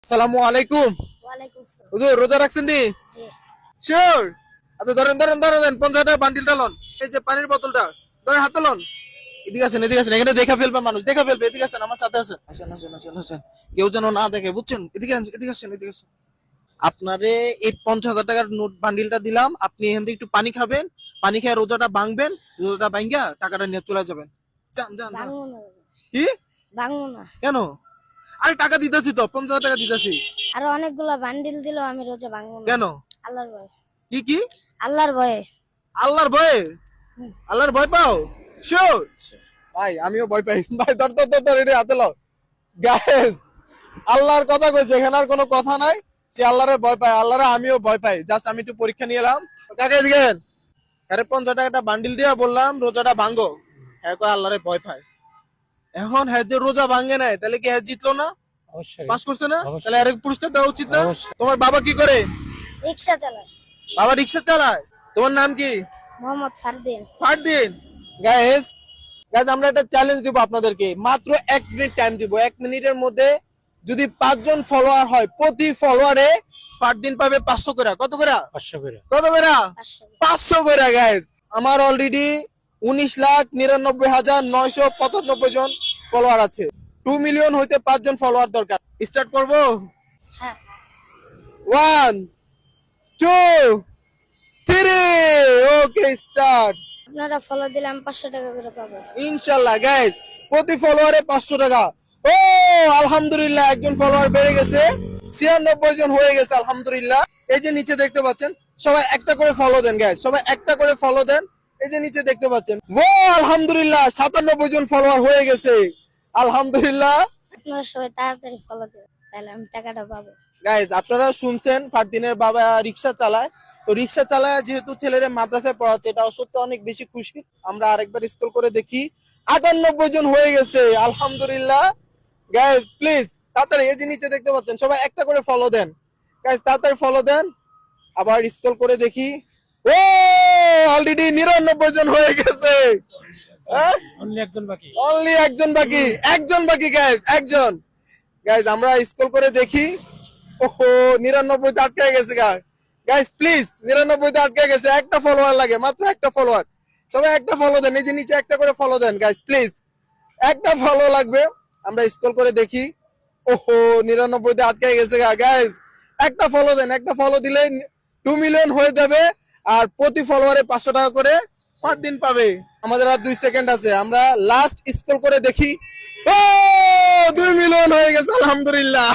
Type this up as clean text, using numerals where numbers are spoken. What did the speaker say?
আসসালামু আলাইকুম। ওয়ালাইকুম আসসালাম। হুজুর রোজা রাখছেন নি? জি। শিওর? আচ্ছা ধরেন ধরেন ধরেন 50 টাকার বান্ডিলটা লন। এই যে পানির বোতলটা ধরেন হাতে লন। এদিকে আসেন এদিকে আসেন, এখানে দেখা ফেলবে মানুষ, দেখা ফেলবে। এদিকে আসেন, আমার সাথে আসেন। আসেন আসেন আসেন আসেন, কেউ যেন না দেখে, বুঝছেন? এদিকে আসেন এদিকে আসেন এদিকে আসেন। আপনারে এই 50,000 টাকার নোট বান্ডিলটা দিলাম, আপনি এখান থেকে একটু পানি খাবেন, পানি খেয়ে রোজাটা ভাঙবেন, রোজাটা ভাঙ্গা টাকাটা নিয়ে চলে যাবেন। যান যান যান। ভাঙবো না, কি? ভাঙবো না। কেন? আরে টাকা দিতেছি তো, 50,000 টাকা দিতেছি। আরো অনেকগুলা বান্ডিল দিলেও আমি রোজা ভাঙবো না। কেন? আল্লাহর ভয়ে। কি কি? আল্লাহর ভয়ে। আল্লাহর ভয়ে? হুম। আল্লাহর ভয় পাও? শিওর? ভাই আমিও ভয় পাই। ভাই ধর ধর ধর ধর, এটা হাতে লও। গাইস, আল্লাহর কথা কইছে, এখানে আর কোনো কথা নাই। সে আল্লাহরে ভয় পায়, আল্লাহরে আমিও ভয় পাই। জাস্ট আমি একটু পরীক্ষা নিয়ে এলাম। কাকে দিবেন? আরে 50 টাকাটা বান্ডিল দিয়া বললাম রোজাটা ভাঙ্গো। হ্যাঁ কয় আল্লাহরে ভয় পায়। এখন হ্যাঁ যে রোজা ভাঙ্গে নাই, তাহলে কি হ্যাঁ জিতলো না? অবশ্যই পাস করছে না? অবশ্যই। তাহলে আরেক পুরস্কার দেওয়া উচিত না? অবশ্যই। তোমার বাবা কি করে? রিক্সা চালায়। বাবা রিক্সা চালায়। তোমার নাম কি? মোহাম্মদ ফারদিন। ফারদিন। গাইস, গাইস আমরা একটা চ্যালেঞ্জ দিব আপনাদেরকে। মাত্র 1 মিনিট টাইম দিব। 1 মিনিটের মধ্যে যদি 5 জন ফলোয়ার হয়, প্রতি ফলোয়ারে ফারদিন পাবে 500 করে। কত করে? 500 করে। কত করে? 500। 500 করে। গাইস, আমার অলরেডি 19,99,995 জন ফলোয়ার আছে। 2 মিলিয়ন হইতে 5 জন ফলোয়ার দরকার। স্টার্ট করব? হ্যাঁ। 1 2 3 ওকে স্টার্ট। আপনারা ফলো দিলে আমি 500 টাকা করে পাবো। ইনশাল্লাহ গাইস, প্রতি ফলোয়ারে 500 টাকা। ও আলহামদুলিল্লাহ, একজন ফলোয়ার বেড়ে গেছে, 96 জন হয়ে গেছে আলহামদুলিল্লাহ। এই যে নিচে দেখতে পাচ্ছেন, সবাই একটা করে ফলো দেন গাইস, সবাই একটা করে ফলো দেন। এই যে নিচে দেখতে পাচ্ছেন, ও আলহামদুলিল্লাহ 97 জন ফলোয়ার হয়ে গেছে আলহামদুলিল্লাহ। আপনারা সবাই তাড়াতাড়ি ফলো দেবেন, তাহলে আমি টাকাটা পাবো। গাইজ আপনারা শুনছেন ফারদিনের বাবা রিক্সা চালায়। তো রিক্সা চালায় যেহেতু ছেলেরা মাদ্রাসায় পড়াচ্ছে, এটা সত্যি অনেক বেশি খুশি। আমরা আরেকবার স্ক্রল করে দেখি, 98 জন হয়ে গেছে আলহামদুলিল্লাহ। গাইজ প্লিজ তাড়াতাড়ি, এই যে নিচে দেখতে পাচ্ছেন, সবাই একটা করে ফলো দেন। গাইজ তাড়াতাড়ি ফলো দেন। আবার স্ক্রল করে দেখি, ও অলরেডি 99 জন হয়ে গেছে। হ্যাঁ, অনলি একজন বাকি। অনলি একজন বাকি, একজন বাকি গাইজ, একজন। গাইজ আমরা স্ক্রল করে দেখি, ওহো 99 তে আটকে গেছে। গাইস প্লিজ, 99 তে আটকে গেছে। একটা ফলোয়ার লাগে, মাত্র একটা ফলোয়ার। সবাই একটা ফলো দেন, এই যে নিচে একটা করে ফলো দেন গাইস প্লিজ, একটা ফলো লাগবে। আমরা স্ক্রল করে দেখি, ওহো 99 তে আটকে গেছে গাইস। একটা ফলো দেন, একটা ফলো দিলে 2 মিলিয়ন হয়ে যাবে। আর প্রতি ফলোয়ারে 500 টাকা করে পার দিন পাবে। আমাদের আর 2 সেকেন্ড আছে, আমরা লাস্ট স্ক্রল করে দেখি, ও 2 মিলিয়ন হয়ে গেছে আলহামদুলিল্লাহ।